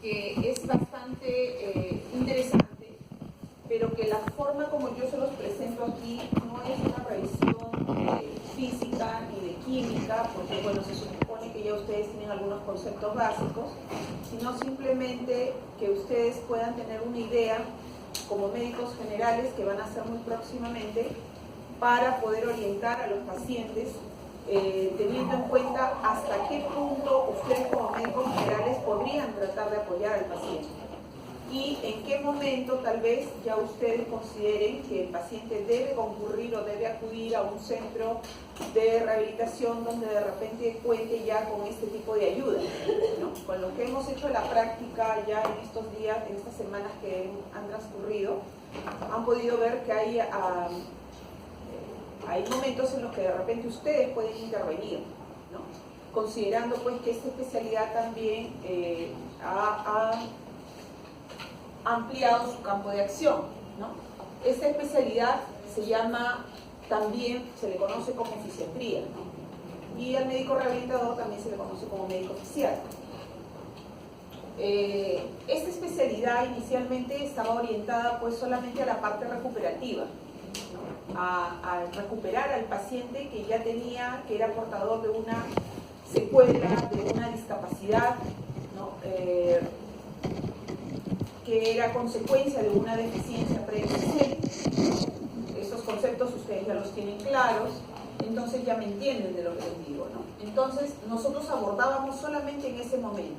que es bastante interesante, pero que la forma como yo se los presento aquí no es una revisión física ni de química, porque bueno, se supone que ya ustedes tienen algunos conceptos básicos, sino simplemente que ustedes puedan tener una idea como médicos generales, que van a hacer muy próximamente, para poder orientar a los pacientes, teniendo en cuenta hasta qué punto ustedes como médicos generales podrían tratar de apoyar al paciente y en qué momento tal vez ya ustedes consideren que el paciente debe concurrir o debe acudir a un centro de rehabilitación donde de repente cuente ya con este tipo de ayuda, ¿no? Con lo que hemos hecho la práctica ya en estos días, en estas semanas que han transcurrido, han podido ver que hay momentos en los que de repente ustedes pueden intervenir, ¿no? Considerando pues que esta especialidad también ha ampliado su campo de acción, ¿no? Esta especialidad se llama, también se le conoce como fisiatría, ¿no? Y al médico rehabilitador también se le conoce como médico fisiatra. Esta especialidad inicialmente estaba orientada pues solamente a la parte recuperativa, ¿no? A recuperar al paciente que ya tenía, que era portador de una secuela, de una discapacidad, ¿no? Que era consecuencia de una deficiencia preexistente. Esos conceptos ustedes ya los tienen claros, entonces ya me entienden de lo que les digo, ¿no? Entonces nosotros abordábamos solamente en ese momento,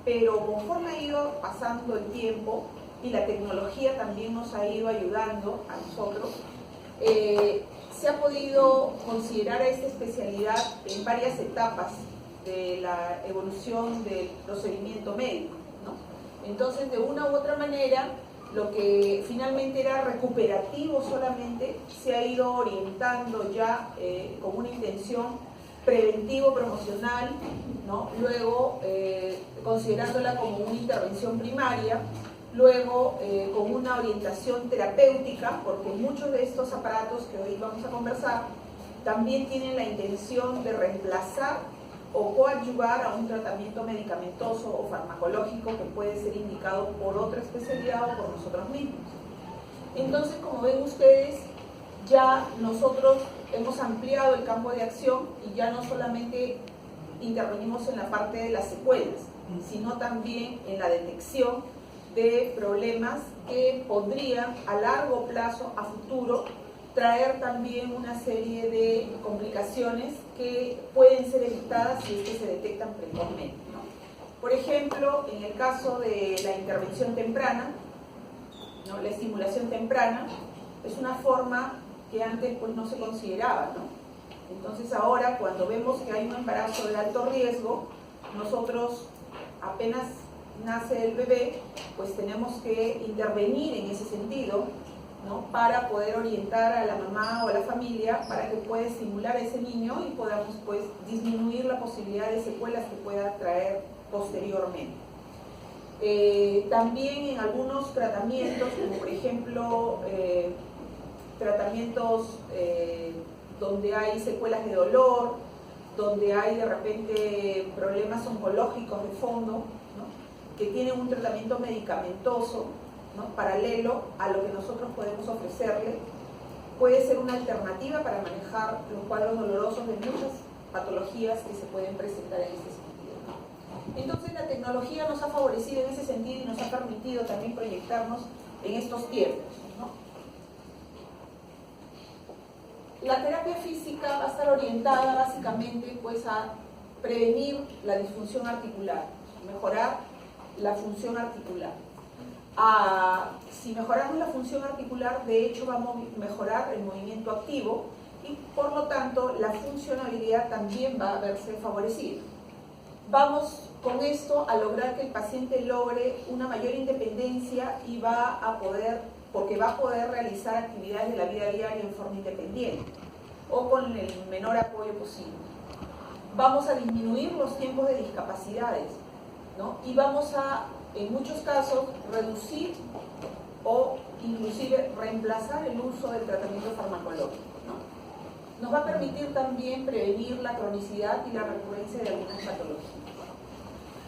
pero conforme ha ido pasando el tiempo y la tecnología también nos ha ido ayudando a nosotros, se ha podido considerar a esta especialidad en varias etapas de la evolución del procedimiento médico, ¿no? Entonces, de una u otra manera, lo que finalmente era recuperativo solamente se ha ido orientando ya con una intención preventivo-promocional, ¿no? Luego considerándola como una intervención primaria, luego con una orientación terapéutica, porque muchos de estos aparatos que hoy vamos a conversar también tienen la intención de reemplazar o coadyuvar a un tratamiento medicamentoso o farmacológico que puede ser indicado por otra especialidad o por nosotros mismos. Entonces, como ven ustedes, ya nosotros hemos ampliado el campo de acción y ya no solamente intervenimos en la parte de las secuelas, sino también en la detección de problemas que podrían a largo plazo, a futuro, traer también una serie de complicaciones que pueden ser evitadas si es que se detectan precozmente, ¿no? Por ejemplo, en el caso de la intervención temprana, ¿no? La estimulación temprana es una forma que antes pues no se consideraba, ¿no? Entonces ahora, cuando vemos que hay un embarazo de alto riesgo, nosotros apenas nace el bebé, pues tenemos que intervenir en ese sentido, ¿no? Para poder orientar a la mamá o a la familia para que pueda estimular a ese niño y podamos pues disminuir la posibilidad de secuelas que pueda traer posteriormente. También en algunos tratamientos, como por ejemplo tratamientos donde hay secuelas de dolor, donde hay de repente problemas oncológicos de fondo, ¿no? Que tienen un tratamiento medicamentoso, ¿no? Paralelo a lo que nosotros podemos ofrecerle, puede ser una alternativa para manejar los cuadros dolorosos de muchas patologías que se pueden presentar en este sentido, ¿no? Entonces la tecnología nos ha favorecido en ese sentido y nos ha permitido también proyectarnos en estos tiempos, ¿no? La terapia física va a estar orientada básicamente pues a prevenir la disfunción articular, mejorar la función articular. Si mejoramos la función articular, de hecho vamos a mejorar el movimiento activo y por lo tanto la funcionalidad también va a verse favorecida. Vamos con esto a lograr que el paciente logre una mayor independencia y porque va a poder realizar actividades de la vida diaria en forma independiente o con el menor apoyo posible. Vamos a disminuir los tiempos de discapacidades, ¿no? Y vamos a, en muchos casos, reducir o inclusive reemplazar el uso del tratamiento farmacológico, ¿no? Nos va a permitir también prevenir la cronicidad y la recurrencia de algunas patologías.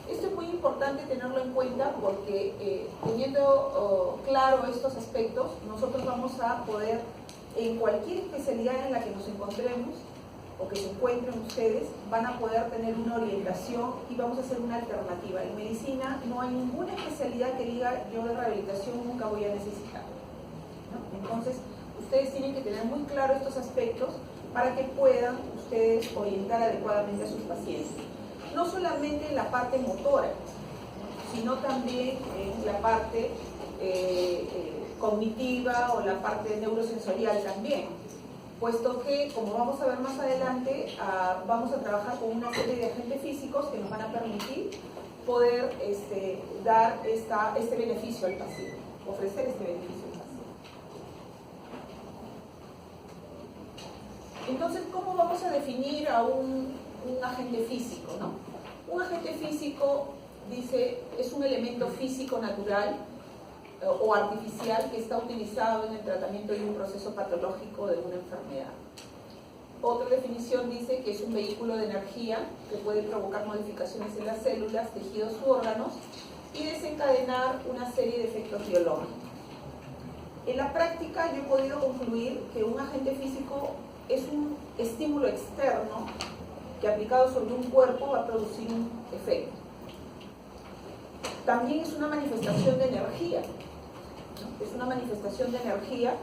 Esto es muy importante tenerlo en cuenta porque teniendo claro estos aspectos, nosotros vamos a poder, en cualquier especialidad en la que nos encontremos o que se encuentren ustedes, van a poder tener una orientación y vamos a hacer una alternativa. En medicina no hay ninguna especialidad que diga yo de rehabilitación nunca voy a necesitar, ¿no? Entonces, ustedes tienen que tener muy claro estos aspectos para que puedan ustedes orientar adecuadamente a sus pacientes. No solamente en la parte motora, sino también en la parte cognitiva o la parte neurosensorial también, puesto que, como vamos a ver más adelante, vamos a trabajar con una serie de agentes físicos que nos van a permitir poder dar este beneficio al paciente, ofrecer este beneficio al paciente. Entonces, ¿cómo vamos a definir a un agente físico, ¿no? Un agente físico, dice, es un elemento físico natural o artificial que está utilizado en el tratamiento de un proceso patológico de una enfermedad. Otra definición dice que es un vehículo de energía que puede provocar modificaciones en las células, tejidos u órganos y desencadenar una serie de efectos biológicos. En la práctica yo he podido concluir que un agente físico es un estímulo externo que aplicado sobre un cuerpo va a producir un efecto. También es una manifestación de energía, ¿no? Es una manifestación de energía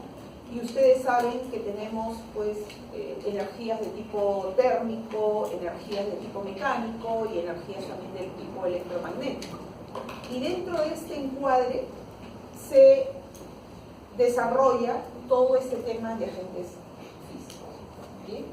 y ustedes saben que tenemos pues energías de tipo térmico, energías de tipo mecánico y energías también del tipo electromagnético. Y dentro de este encuadre se desarrolla todo este tema de agentes físicos, ¿sí?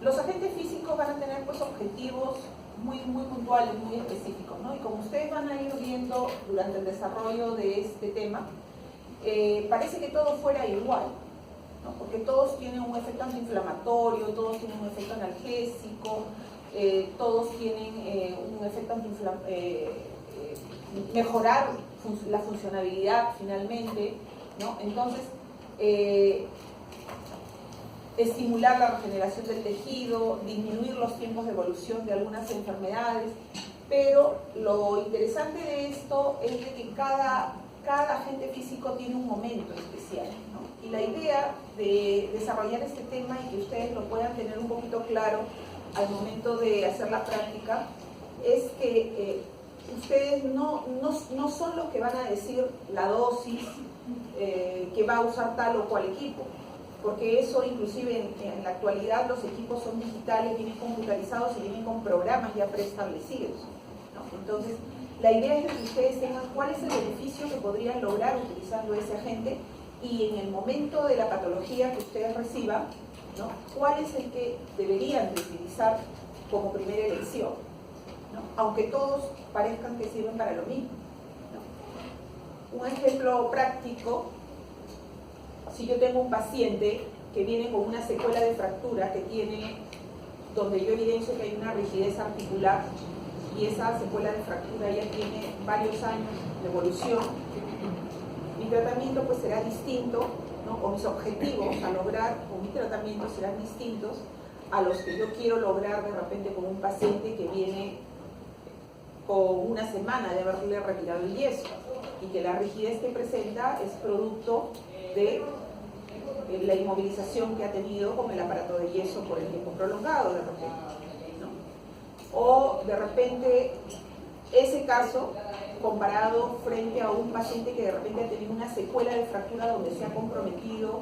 Los agentes físicos van a tener pues objetivos muy puntuales, muy específicos, ¿no? Y como ustedes van a ir viendo durante el desarrollo de este tema, parece que todo fuera igual, ¿no? Porque todos tienen un efecto antiinflamatorio, todos tienen un efecto analgésico, todos tienen un efecto mejorar la funcionalidad finalmente, ¿no? Entonces, estimular la regeneración del tejido, disminuir los tiempos de evolución de algunas enfermedades, pero lo interesante de esto es de que cada agente físico tiene un momento especial, ¿no? Y la idea de desarrollar este tema y que ustedes lo puedan tener un poquito claro al momento de hacer la práctica es que ustedes no son los que van a decir la dosis que va a usar tal o cual equipo, porque eso inclusive en la actualidad los equipos son digitales, vienen computarizados y vienen con programas ya preestablecidos, ¿no? Entonces, la idea es que ustedes tengan cuál es el beneficio que podrían lograr utilizando ese agente y en el momento de la patología que ustedes reciban, ¿no? ¿Cuál es el que deberían de utilizar como primera elección, ¿no? Aunque todos parezcan que sirven para lo mismo, ¿no? Un ejemplo práctico: si yo tengo un paciente que viene con una secuela de fractura que tiene, donde yo evidencio que hay una rigidez articular y esa secuela de fractura ya tiene varios años de evolución, mi tratamiento pues será distinto, ¿no? O mis objetivos a lograr con mi tratamiento serán distintos a los que yo quiero lograr de repente con un paciente que viene con una semana de haberle retirado el yeso y que la rigidez que presenta es producto de la inmovilización que ha tenido con el aparato de yeso por el tiempo prolongado de repente, ¿no? O de repente ese caso comparado frente a un paciente que de repente ha tenido una secuela de fractura donde se ha comprometido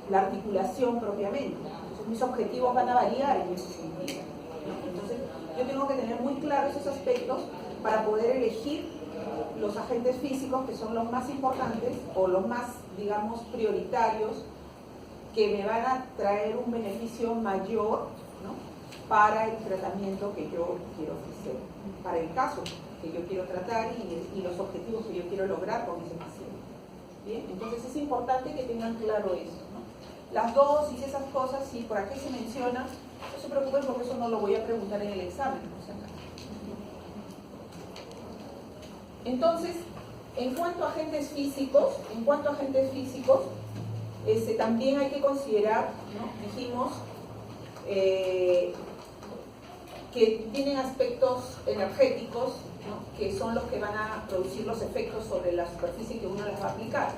la articulación propiamente. Entonces mis objetivos van a variar en ese sentido, ¿no? Entonces yo tengo que tener muy claros esos aspectos para poder elegir los agentes físicos que son los más importantes o los más, digamos, prioritarios, que me van a traer un beneficio mayor, ¿no? Para el tratamiento que yo quiero ofrecer, para el caso que yo quiero tratar y los objetivos que yo quiero lograr con ese paciente. Bien, entonces es importante que tengan claro eso, ¿no? Las dosis, esas cosas, si por aquí se menciona, no se preocupen porque eso no lo voy a preguntar en el examen, ¿no? Entonces, en cuanto a agentes físicos, también hay que considerar, ¿no? Dijimos, que tienen aspectos energéticos, ¿no? Que son los que van a producir los efectos sobre la superficie que uno las va a aplicar.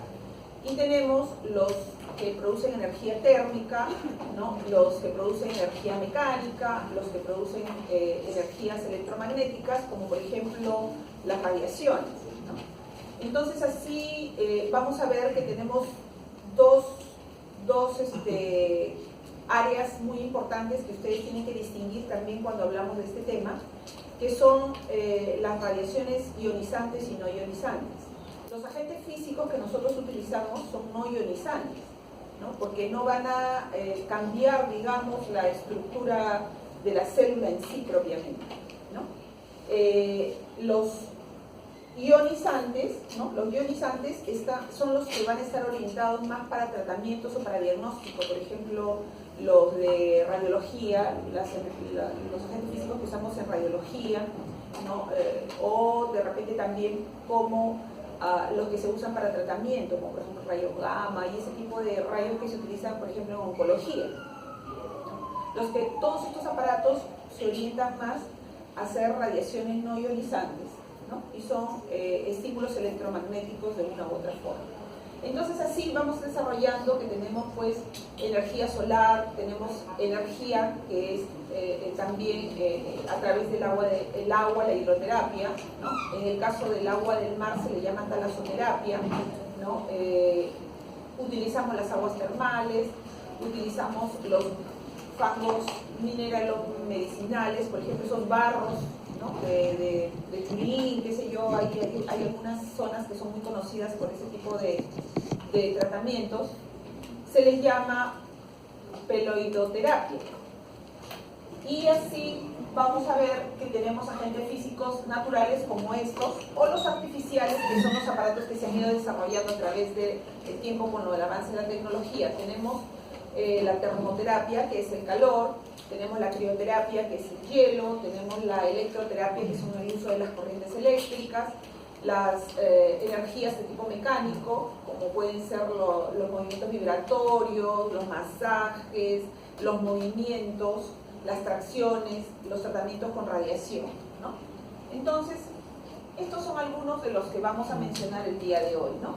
Y tenemos los que producen energía térmica, ¿no? Los que producen energía mecánica, los que producen energías electromagnéticas, como por ejemplo las radiaciones, ¿no? Entonces así vamos a ver que tenemos dos áreas muy importantes que ustedes tienen que distinguir también cuando hablamos de este tema, que son las radiaciones ionizantes y no ionizantes. Los agentes físicos que nosotros utilizamos son no ionizantes, ¿no? Porque no van a cambiar, digamos, la estructura de la célula en sí propiamente, ¿no? Los ionizantes, ¿no? Los ionizantes son los que van a estar orientados más para tratamientos o para diagnóstico, por ejemplo, los de radiología, los agentes físicos que usamos en radiología, ¿no? O de repente también como los que se usan para tratamiento, como por ejemplo rayos gamma y ese tipo de rayos que se utilizan, por ejemplo, en oncología, ¿no? Todos estos aparatos se orientan más a hacer radiaciones no ionizantes, ¿no? Y son estímulos electromagnéticos de una u otra forma. Entonces así vamos desarrollando que tenemos pues energía solar, tenemos energía que es también a través del agua, la hidroterapia, ¿no? En el caso del agua del mar se le llama talasoterapia, ¿no? Utilizamos las aguas termales, utilizamos los fangos mineralo-medicinales, por ejemplo esos barros, ¿no? de Churín, qué sé yo, hay algunas zonas que son muy conocidas por ese tipo de tratamientos, se les llama peloidoterapia. Y así vamos a ver que tenemos agentes físicos naturales como estos, o los artificiales, que son los aparatos que se han ido desarrollando a través del tiempo con el avance de la tecnología. Tenemos la termoterapia, que es el calor, tenemos la crioterapia, que es el hielo, tenemos la electroterapia, que es el uso de las corrientes eléctricas, las energías de tipo mecánico, como pueden ser los movimientos vibratorios, los masajes, los movimientos, las tracciones, los tratamientos con radiación, ¿no? Entonces, estos son algunos de los que vamos a mencionar el día de hoy, ¿no?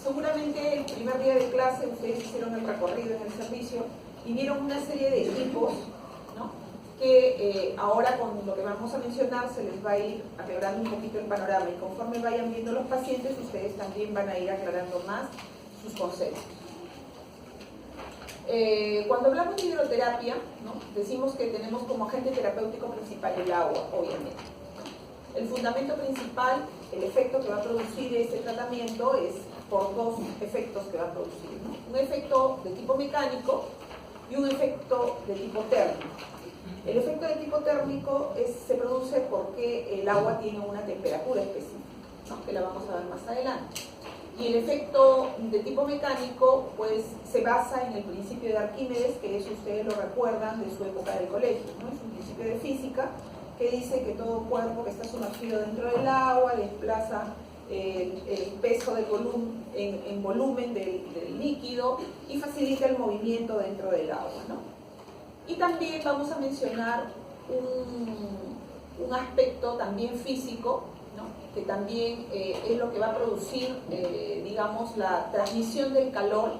Seguramente el primer día de clase ustedes hicieron el recorrido en el servicio y vieron una serie de equipos, ¿no? Que ahora con lo que vamos a mencionar se les va a ir aclarando un poquito el panorama, y conforme vayan viendo los pacientes ustedes también van a ir aclarando más sus conceptos. Cuando hablamos de hidroterapia, ¿no? Decimos que tenemos como agente terapéutico principal el agua, obviamente. El fundamento principal, el efecto que va a producir este tratamiento es por dos efectos que va a producir, ¿no? Un efecto de tipo mecánico y un efecto de tipo térmico. El efecto de tipo térmico se produce porque el agua tiene una temperatura específica, ¿no? Que la vamos a ver más adelante. Y el efecto de tipo mecánico pues se basa en el principio de Arquímedes, que eso ustedes lo recuerdan de su época del colegio, ¿no? Es un principio de física que dice que todo cuerpo que está sumergido dentro del agua desplaza el peso del en volumen del líquido y facilita el movimiento dentro del agua, ¿no? Y también vamos a mencionar un aspecto también físico, ¿no? Que también es lo que va a producir, digamos, la transmisión del calor,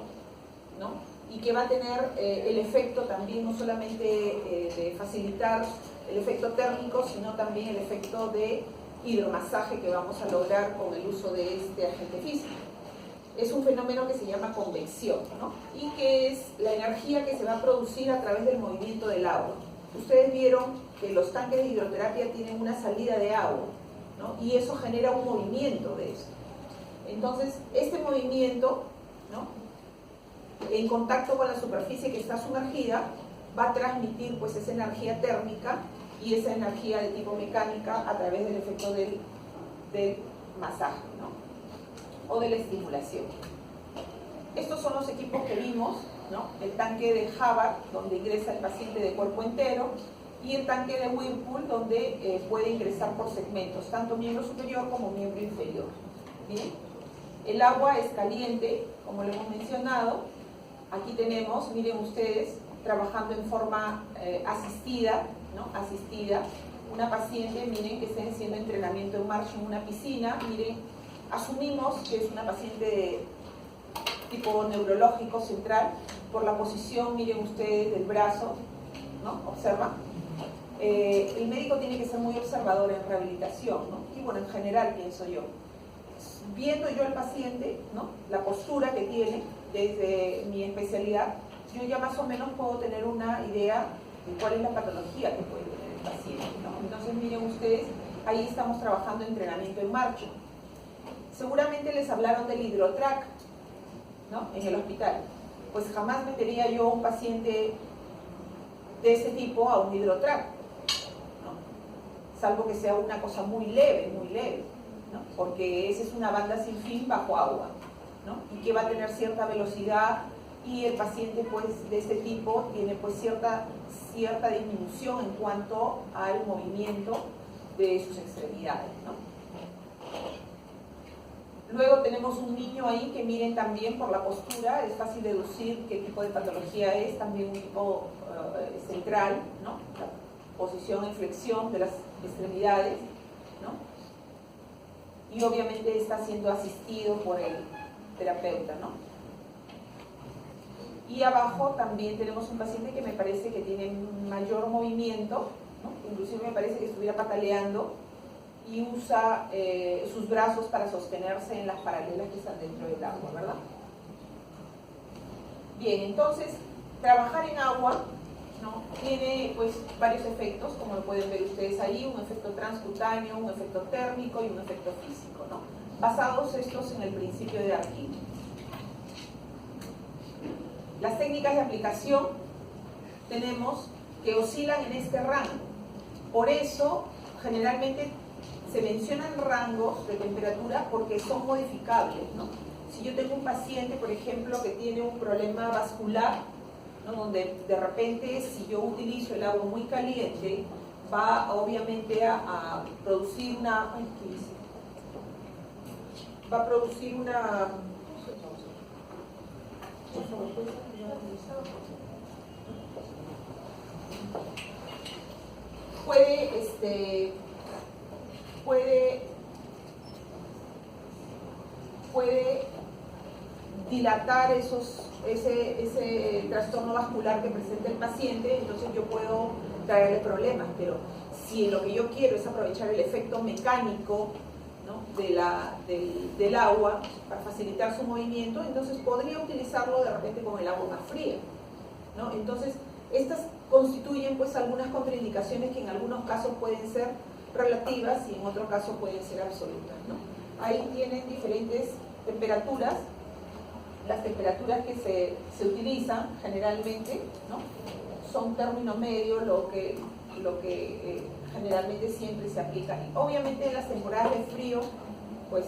¿no? Y que va a tener el efecto también no solamente de facilitar el efecto térmico, sino también el efecto de hidromasaje que vamos a lograr con el uso de este agente físico. Es un fenómeno que se llama convección, ¿no? Y que es la energía que se va a producir a través del movimiento del agua. Ustedes vieron que los tanques de hidroterapia tienen una salida de agua, ¿no? Y eso genera un movimiento de eso. Entonces, este movimiento, ¿no? En contacto con la superficie que está sumergida, va a transmitir pues esa energía térmica y esa energía de tipo mecánica a través del efecto del masaje, ¿no? O de la estimulación. Estos son los equipos que vimos, ¿no? El tanque de Hubbard, donde ingresa el paciente de cuerpo entero, y el tanque de Whirlpool, donde puede ingresar por segmentos, tanto miembro superior como miembro inferior. ¿Bien? El agua es caliente, como lo hemos mencionado. Aquí tenemos, miren ustedes, trabajando en forma asistida, ¿no? Asistida. Una paciente, miren, que está haciendo entrenamiento en marcha en una piscina. Miren, asumimos que es una paciente de tipo neurológico central por la posición, miren ustedes, del brazo, ¿no? Observa. El médico tiene que ser muy observador en rehabilitación, ¿no? Y bueno, en general pienso yo. Viendo yo al paciente, ¿no? La postura que tiene desde mi especialidad, yo ya más o menos puedo tener una idea de cuál es la patología que puede tener el paciente, ¿no? Entonces miren ustedes, ahí estamos trabajando entrenamiento en marcha. Seguramente les hablaron del hidrotrack, ¿no? En el hospital. Pues jamás metería yo a un paciente de ese tipo a un hidrotrack, ¿no? Salvo que sea una cosa muy leve, ¿no? Porque esa es una banda sin fin bajo agua, ¿no? Y que va a tener cierta velocidad, y el paciente pues de este tipo tiene pues cierta disminución en cuanto al movimiento de sus extremidades, ¿no? Luego tenemos un niño ahí que miren también por la postura, es fácil deducir qué tipo de patología es, también un tipo central, ¿no? La posición en flexión de las extremidades, ¿no? Y obviamente está siendo asistido por el terapeuta, ¿no? Y abajo también tenemos un paciente que me parece que tiene mayor movimiento, ¿no? Inclusive me parece que estuviera pataleando, y usa sus brazos para sostenerse en las paralelas que están dentro del agua, ¿verdad? Bien, entonces, trabajar en agua, ¿no? Tiene pues varios efectos, como lo pueden ver ustedes ahí, un efecto transcutáneo, un efecto térmico y un efecto físico, ¿no? Basados estos en el principio de Arquímedes. Las técnicas de aplicación tenemos que oscilan en este rango. Por eso, generalmente se mencionan rangos de temperatura porque son modificables, ¿no? Si yo tengo un paciente, por ejemplo, que tiene un problema vascular, ¿no? Donde de repente, si yo utilizo el agua muy caliente, va obviamente a producir una... Ay, ¿qué dice? Va a producir una... puede dilatar ese trastorno vascular que presenta el paciente, entonces yo puedo traerle problemas, pero si lo que yo quiero es aprovechar el efecto mecánico, ¿no? del agua para facilitar su movimiento, entonces podría utilizarlo de repente con el agua más fría, ¿no? Entonces, estas constituyen pues algunas contraindicaciones que en algunos casos pueden ser relativas y en otros casos pueden ser absolutas, ¿no? Ahí tienen diferentes temperaturas, las temperaturas que se utilizan generalmente, ¿no? Son término medio, lo que generalmente siempre se aplica. Y obviamente en las temporadas de frío, pues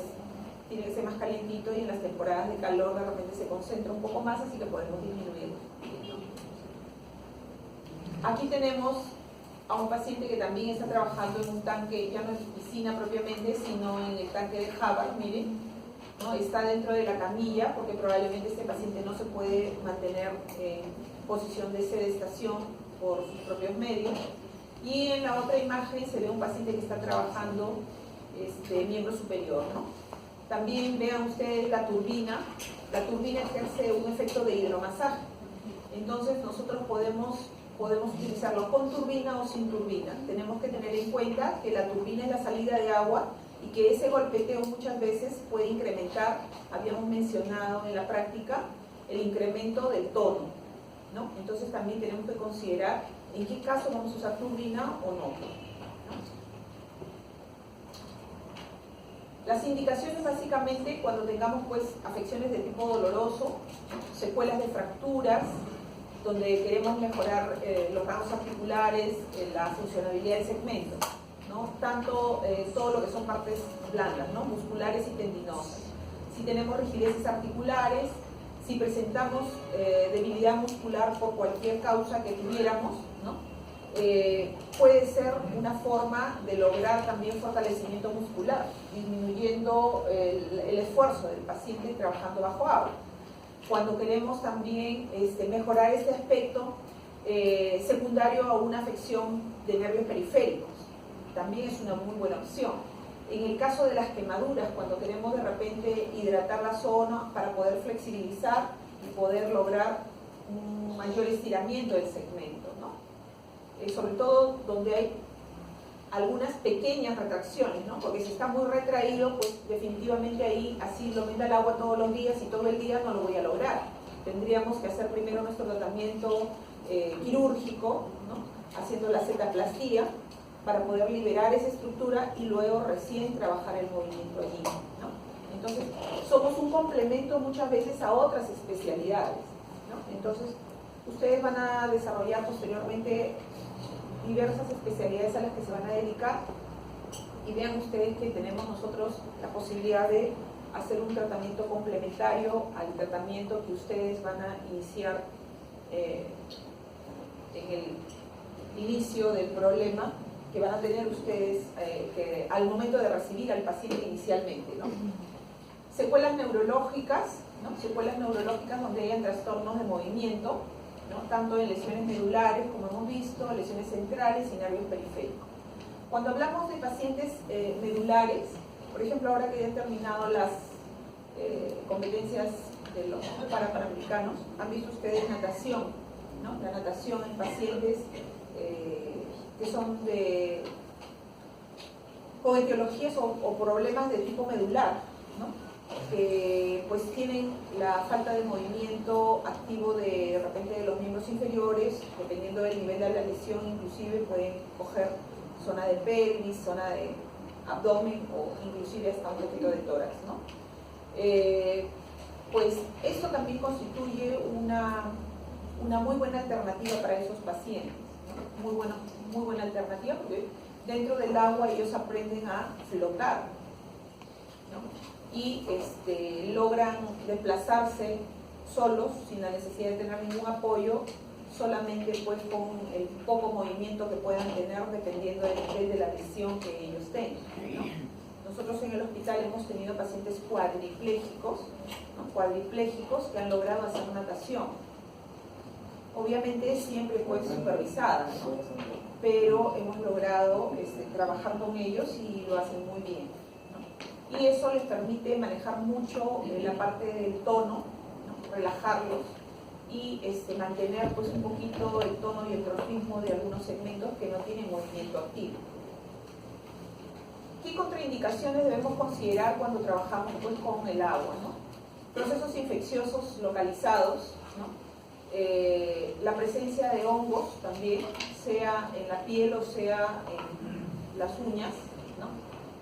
tiene que ser más calientito, y en las temporadas de calor de repente se concentra un poco más, así que podemos disminuir. Aquí tenemos a un paciente que también está trabajando en un tanque, ya no es piscina propiamente, sino en el tanque de Hubbard, miren, ¿no? Está dentro de la camilla, porque probablemente este paciente no se puede mantener en posición de sedestación por sus propios medios. Y en la otra imagen se ve un paciente que está trabajando miembro superior, ¿no? También vean ustedes la turbina ejerce un efecto de hidromasaje. Entonces nosotros podemos utilizarlo con turbina o sin turbina. Tenemos que tener en cuenta que la turbina es la salida de agua y que ese golpeteo muchas veces puede incrementar, habíamos mencionado en la práctica, el incremento del tono, ¿no? Entonces también tenemos que considerar en qué caso vamos a usar turbina o no. Las indicaciones básicamente cuando tengamos pues afecciones de tipo doloroso, secuelas de fracturas, donde queremos mejorar los rangos articulares, la funcionabilidad del segmento, ¿no? Tanto todo lo que son partes blandas, ¿no? Musculares y tendinosas. Si tenemos rigideces articulares, si presentamos debilidad muscular por cualquier causa que tuviéramos, ¿no? Puede ser una forma de lograr también fortalecimiento muscular, disminuyendo el esfuerzo del paciente trabajando bajo agua. Cuando queremos también mejorar este aspecto, secundario a una afección de nervios periféricos. También es una muy buena opción. En el caso de las quemaduras, cuando queremos de repente hidratar la zona para poder flexibilizar y poder lograr un mayor estiramiento del segmento, ¿no? Sobre todo donde hay algunas pequeñas retracciones, ¿no? Porque si está muy retraído, pues definitivamente ahí, así lo meta el agua todos los días y todo el día, no lo voy a lograr. Tendríamos que hacer primero nuestro tratamiento quirúrgico, ¿no? Haciendo la zetaplastía para poder liberar esa estructura y luego recién trabajar el movimiento allí, ¿no? Entonces, somos un complemento muchas veces a otras especialidades, ¿no? Entonces, ustedes van a desarrollar posteriormente diversas especialidades a las que se van a dedicar y vean ustedes que tenemos nosotros la posibilidad de hacer un tratamiento complementario al tratamiento que ustedes van a iniciar en el inicio del problema que van a tener ustedes al momento de recibir al paciente inicialmente, ¿no? Secuelas neurológicas, ¿no? Secuelas neurológicas donde hayan trastornos de movimiento, ¿no? Tanto en lesiones medulares, como hemos visto, lesiones centrales y nervios periféricos. Cuando hablamos de pacientes medulares, por ejemplo, ahora que ya han terminado las competencias de los parapanamericanos, han visto ustedes natación, ¿no? La natación en pacientes que son con etiologías o problemas de tipo medular, ¿no? Que pues tienen la falta de movimiento activo de repente de los miembros inferiores, dependiendo del nivel de la lesión, inclusive pueden coger zona de pelvis, zona de abdomen o inclusive hasta un poquito de tórax, ¿no? Pues esto también constituye una muy buena alternativa para esos pacientes, ¿no? Muy buena alternativa porque dentro del agua ellos aprenden a flotar, ¿no? Y logran desplazarse solos sin la necesidad de tener ningún apoyo, solamente pues con el poco movimiento que puedan tener dependiendo del nivel de la lesión que ellos tengan, ¿no? Nosotros en el hospital hemos tenido pacientes cuadriplégicos, ¿no? Cuadriplégicos que han logrado hacer natación. Obviamente siempre fue supervisada, ¿no? Pero hemos logrado trabajar con ellos y lo hacen muy bien, ¿no? Y eso les permite manejar mucho la parte del tono, ¿no? Relajarlos y mantener pues un poquito el tono y el trofismo de algunos segmentos que no tienen movimiento activo. ¿Qué contraindicaciones debemos considerar cuando trabajamos pues con el agua, ¿no? Procesos infecciosos localizados, ¿no? La presencia de hongos también, sea en la piel o sea en las uñas, ¿no?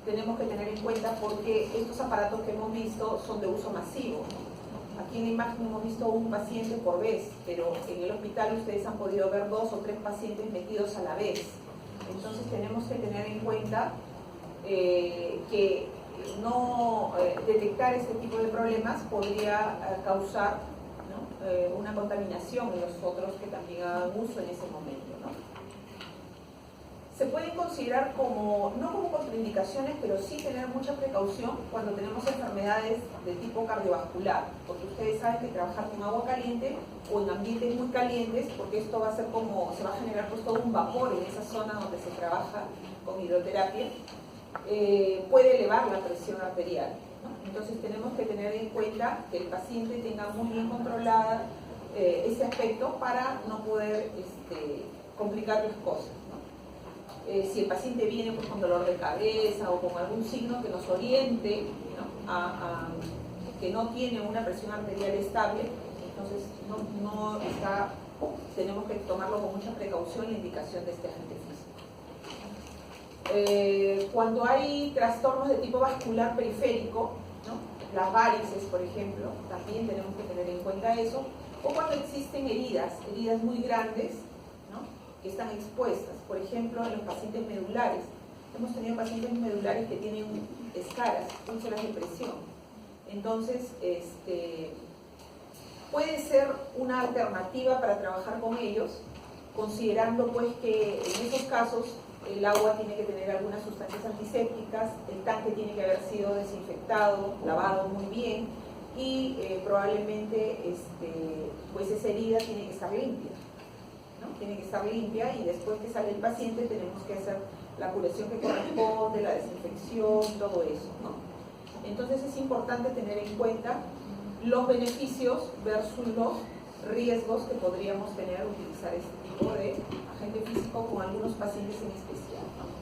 Tenemos que tener en cuenta porque estos aparatos que hemos visto son de uso masivo, ¿no? Aquí en la imagen hemos visto un paciente por vez, pero en el hospital ustedes han podido ver 2 o 3 pacientes metidos a la vez. Entonces tenemos que tener en cuenta que no detectar este tipo de problemas podría causar, ¿no? Una contaminación en los otros que también hagan uso en ese momento, ¿no? Se pueden considerar como, no como contraindicaciones, pero sí tener mucha precaución cuando tenemos enfermedades de tipo cardiovascular, porque ustedes saben que trabajar con agua caliente o en ambientes muy calientes, porque esto va a ser como, se va a generar pues todo un vapor en esa zona donde se trabaja con hidroterapia, puede elevar la presión arterial, ¿no? Entonces tenemos que tener en cuenta que el paciente tenga muy bien controlada ese aspecto para no poder complicar las cosas, ¿no? Si el paciente viene pues, con dolor de cabeza o con algún signo que nos oriente, ¿no? a que no tiene una presión arterial estable, entonces tenemos que tomarlo con mucha precaución la indicación de este agente físico. Cuando hay trastornos de tipo vascular periférico, ¿no? Las varices, por ejemplo, también tenemos que tener en cuenta eso, o cuando existen heridas muy grandes, ¿no? Que están expuestas, por ejemplo, en los pacientes medulares. Hemos tenido pacientes medulares que tienen escaras, úlceras de presión. Entonces, puede ser una alternativa para trabajar con ellos, considerando pues que en esos casos el agua tiene que tener algunas sustancias antisépticas, el tanque tiene que haber sido desinfectado, lavado muy bien y probablemente pues esa herida tiene que estar limpia. ¿no? Tiene que estar limpia y después que sale el paciente tenemos que hacer la curación que corresponde, la desinfección, todo eso, ¿no? Entonces es importante tener en cuenta los beneficios versus los riesgos que podríamos tener al utilizar este tipo de agente físico con algunos pacientes en especial, ¿no?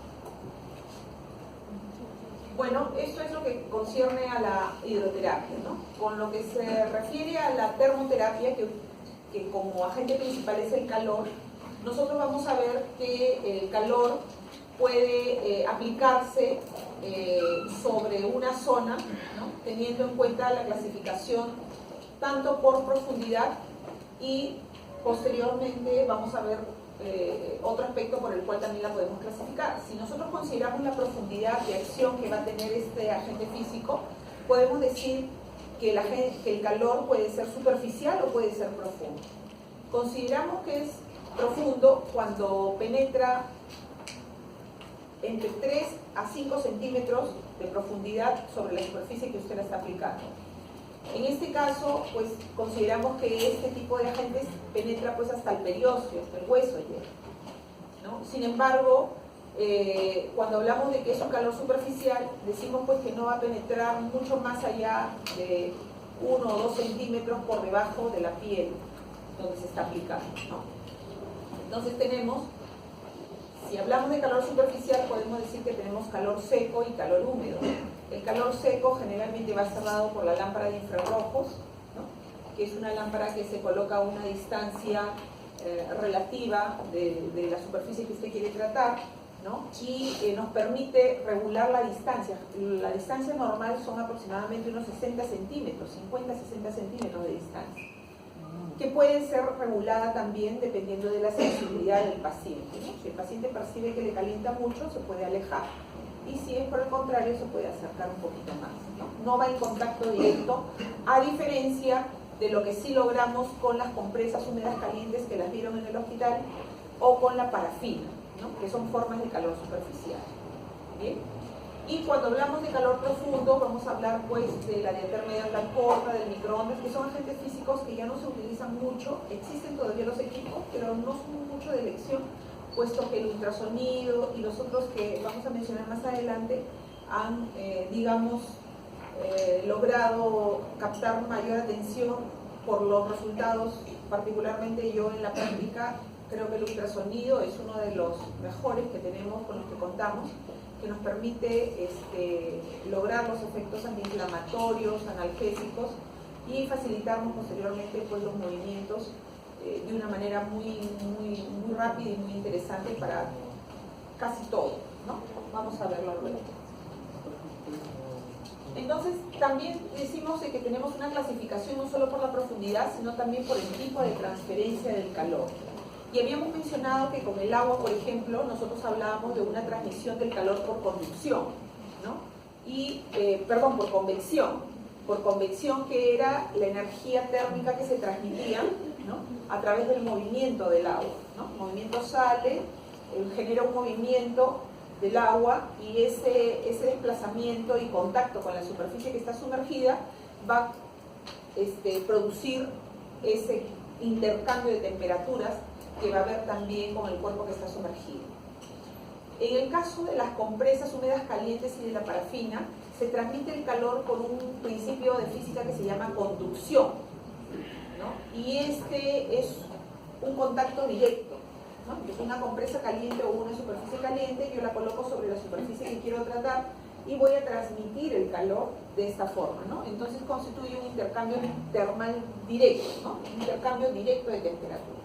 Bueno, esto es lo que concierne a la hidroterapia, ¿no? Con lo que se refiere a la termoterapia, que como agente principal es el calor, nosotros vamos a ver que el calor puede aplicarse sobre una zona, ¿no? Teniendo en cuenta la clasificación tanto por profundidad y posteriormente vamos a ver otro aspecto por el cual también la podemos clasificar. Si nosotros consideramos la profundidad de acción que va a tener este agente físico, podemos decir que el calor puede ser superficial o puede ser profundo. Consideramos que es profundo cuando penetra entre 3 a 5 centímetros de profundidad sobre la superficie que usted la está aplicando. En este caso, pues consideramos que este tipo de agentes penetra pues hasta el periósteo, hasta el hueso llega, ¿no? Sin embargo, cuando hablamos de que es un calor superficial, decimos pues que no va a penetrar mucho más allá de 1 o 2 centímetros por debajo de la piel donde se está aplicando, ¿no? Entonces tenemos, si hablamos de calor superficial, podemos decir que tenemos calor seco y calor húmedo. El calor seco generalmente va cerrado por la lámpara de infrarrojos, ¿no? Que es una lámpara que se coloca a una distancia relativa de la superficie que usted quiere tratar, ¿no? Y nos permite regular la distancia. La distancia normal son aproximadamente unos 60 centímetros, 50-60 centímetros de distancia, que puede ser regulada también dependiendo de la sensibilidad del paciente, ¿no? Si el paciente percibe que le calienta mucho, se puede alejar. Y si es por el contrario, se puede acercar un poquito más, ¿no? No va en contacto directo, a diferencia de lo que sí logramos con las compresas húmedas calientes que las vieron en el hospital o con la parafina, ¿no? Que son formas de calor superficial. ¿Bien? Y cuando hablamos de calor profundo, vamos a hablar pues de la diatermia de onda corta, del microondas, que son agentes físicos que ya no se utilizan mucho. Existen todavía los equipos, pero no son mucho de elección, puesto que el ultrasonido y los otros que vamos a mencionar más adelante han, logrado captar mayor atención por los resultados. Particularmente yo en la práctica creo que el ultrasonido es uno de los mejores que tenemos, con los que contamos, que nos permite lograr los efectos antiinflamatorios, analgésicos y facilitarnos posteriormente pues, los movimientos de una manera muy rápida y muy interesante para casi todo, ¿no? Vamos a verlo luego. Entonces, también decimos que tenemos una clasificación no solo por la profundidad, sino también por el tipo de transferencia del calor. Y habíamos mencionado que con el agua, por ejemplo, nosotros hablábamos de una transmisión del calor por conducción, ¿no? Y, por convección. Por convección, que era la energía térmica que se transmitía, ¿no? A través del movimiento del agua, ¿no? El movimiento sale, genera un movimiento del agua y ese desplazamiento y contacto con la superficie que está sumergida va a producir ese intercambio de temperaturas que va a haber también con el cuerpo que está sumergido. En el caso de las compresas húmedas calientes y de la parafina, se transmite el calor por un principio de física que se llama conducción, ¿no? Y este es un contacto directo, ¿no? Yo tengo una compresa caliente o una superficie caliente, yo la coloco sobre la superficie que quiero tratar y voy a transmitir el calor de esta forma, ¿no? Entonces constituye un intercambio termal directo, ¿no? Un intercambio directo de temperatura.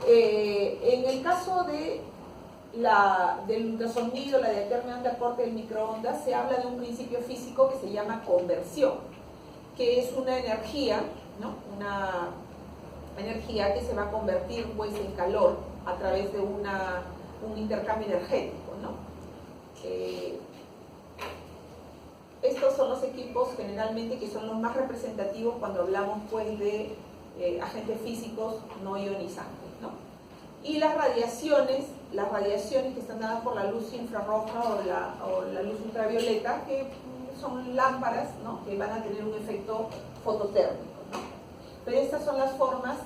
En el caso del ultrasonido, la diatermia de onda corta y el microondas, se habla de un principio físico que se llama conversión, que es una energía, ¿no? Una energía que se va a convertir pues, en calor a través de un intercambio energético, ¿no? Estos son los equipos generalmente que son los más representativos cuando hablamos pues, de agentes físicos no ionizantes, ¿no? Y las radiaciones que están dadas por la luz infrarroja o la luz ultravioleta, que son lámparas, ¿no? Que van a tener un efecto fototérmico, ¿no? Pero estas son las formas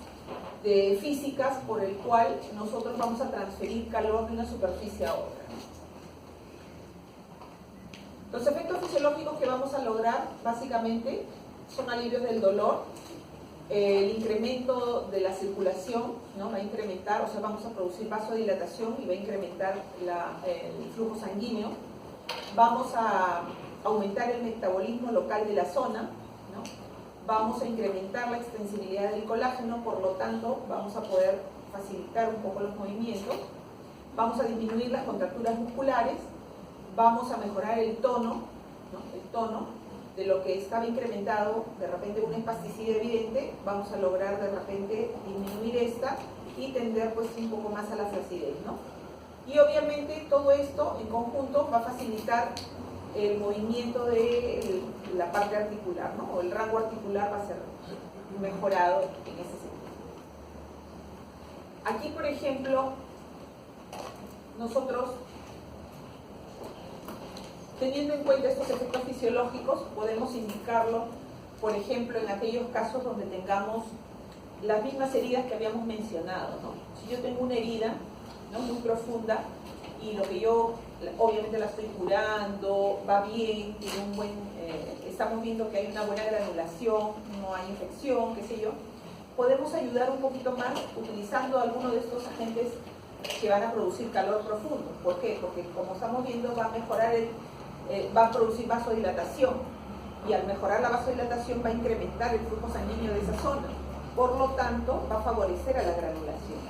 de físicas por el cual nosotros vamos a transferir calor de una superficie a otra. Los efectos fisiológicos que vamos a lograr básicamente son alivios del dolor, el incremento de la circulación, ¿no? Va a incrementar, o sea, vamos a producir vasodilatación y va a incrementar el flujo sanguíneo. Vamos a aumentar el metabolismo local de la zona, ¿no? Vamos a incrementar la extensibilidad del colágeno, por lo tanto vamos a poder facilitar un poco los movimientos. Vamos a disminuir las contracturas musculares, vamos a mejorar el tono, ¿no? El tono de lo que estaba incrementado, de repente una espasticidad evidente, vamos a lograr de repente disminuir esta y tender pues un poco más a la flacidez, ¿no? Y obviamente todo esto en conjunto va a facilitar el movimiento de la parte articular, ¿no? O el rango articular va a ser mejorado en ese sentido. Aquí, por ejemplo, nosotros, teniendo en cuenta estos efectos fisiológicos, podemos indicarlo, por ejemplo, en aquellos casos donde tengamos las mismas heridas que habíamos mencionado, ¿no? Si yo tengo una herida, ¿no?, muy profunda, y lo que yo, obviamente la estoy curando, va bien, tiene un buen, estamos viendo que hay una buena granulación, no hay infección, qué sé yo, podemos ayudar un poquito más utilizando algunos de estos agentes que van a producir calor profundo. ¿Por qué? Porque como estamos viendo va a mejorar va a producir vasodilatación, y al mejorar la vasodilatación va a incrementar el flujo sanguíneo de esa zona, por lo tanto va a favorecer a la granulación,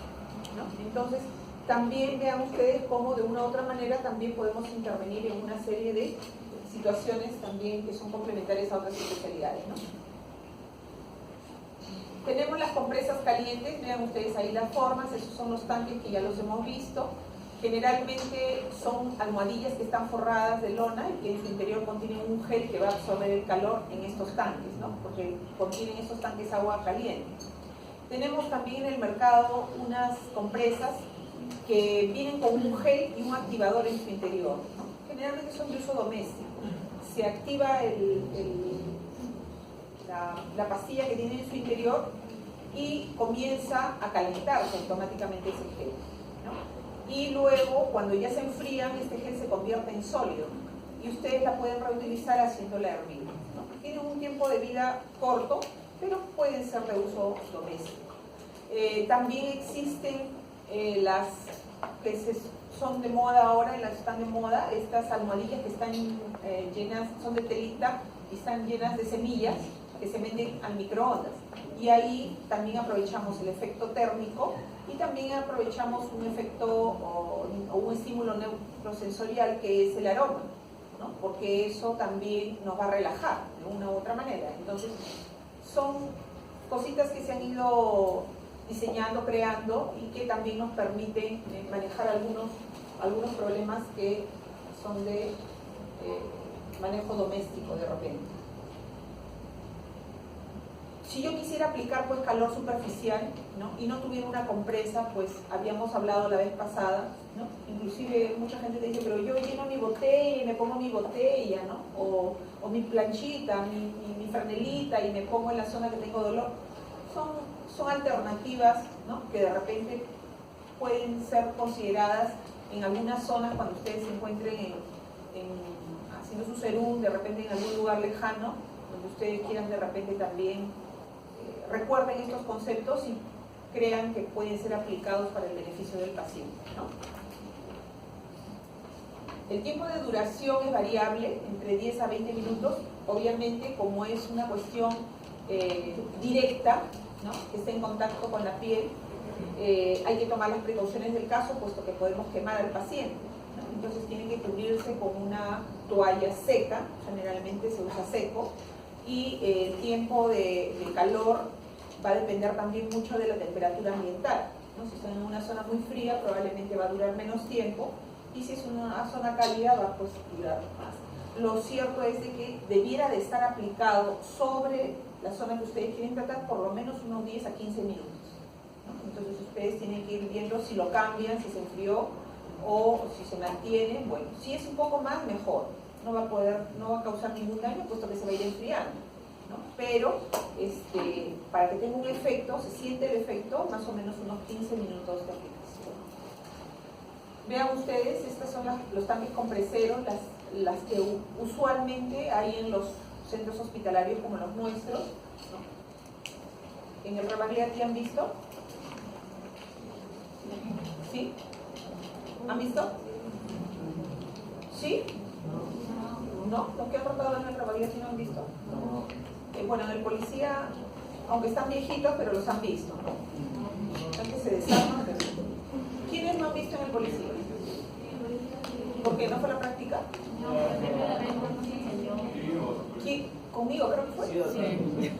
¿no? Entonces también vean ustedes cómo de una u otra manera también podemos intervenir en una serie de situaciones también que son complementarias a otras especialidades, ¿no? Tenemos las compresas calientes, vean ustedes ahí las formas, esos son los tanques que ya los hemos visto. Generalmente son almohadillas que están forradas de lona y que en su interior contienen un gel que va a absorber el calor en estos tanques, ¿no? Porque contienen estos tanques agua caliente. Tenemos también en el mercado unas compresas que vienen con un gel y un activador en su interior, ¿no? Generalmente son de uso doméstico. Se activa la pastilla que tiene en su interior y comienza a calentarse automáticamente ese gel, ¿no? Y luego, cuando ya se enfrían, este gel se convierte en sólido y ustedes la pueden reutilizar haciéndola hervir, ¿no? Tienen un tiempo de vida corto, pero pueden ser de uso doméstico. También existen las que son de moda ahora, están de moda, estas almohadillas que están llenas, son de telita y están llenas de semillas que se venden al microondas. Y ahí también aprovechamos el efecto térmico y también aprovechamos un efecto o un estímulo neurosensorial que es el aroma, ¿no? Porque eso también nos va a relajar de una u otra manera. Entonces son cositas que se han ido diseñando, creando y que también nos permiten manejar algunos problemas que son de manejo doméstico de repente. Si yo quisiera aplicar pues calor superficial, ¿no?, y no tuviera una compresa, pues habíamos hablado la vez pasada, ¿no? Inclusive mucha gente te dice, pero yo lleno mi botella y me pongo mi botella, ¿no? O mi planchita, mi franelita y me pongo en la zona que tengo dolor. Son alternativas, ¿no?, que de repente pueden ser consideradas en algunas zonas cuando ustedes se encuentren haciendo su serum, de repente en algún lugar lejano, donde ustedes quieran de repente también recuerden estos conceptos y crean que pueden ser aplicados para el beneficio del paciente, ¿no? El tiempo de duración es variable, entre 10 a 20 minutos, obviamente como es una cuestión directa, ¿no?, que está en contacto con la piel, hay que tomar las precauciones del caso, puesto que podemos quemar al paciente, ¿no? Entonces tienen que cubrirse con una toalla seca, generalmente se usa seco, y el tiempo de calor va a depender también mucho de la temperatura ambiental, ¿no? Si están en una zona muy fría, probablemente va a durar menos tiempo, y si es una zona cálida, va a pues, durar más. Lo cierto es de que debiera de estar aplicado sobre la zona que ustedes quieren tratar por lo menos unos 10 a 15 minutos, ¿no? Entonces ustedes tienen que ir viendo si lo cambian, si se enfrió o si se mantiene. Bueno, si es un poco más, mejor. No va a causar ningún daño puesto que se va a ir enfriando. ¿no? Pero para que tenga un efecto, se siente el efecto, más o menos unos 15 minutos de aplicación. Vean ustedes, estas son los tanques compreseros, las que usualmente hay en los centros hospitalarios como los nuestros, ¿no? ¿En el Rebagliati han visto? ¿Sí? ¿Han visto? ¿Sí? ¿No? ¿Los que han rotado en el Rebagliati no han visto? Bueno, en el policía, aunque están viejitos, pero los han visto, ¿no? Es que se desarman. ¿Quiénes no han visto en el policía? ¿Por qué? ¿No fue la práctica? ¿Quién? ¿Conmigo creo que fue? Sí.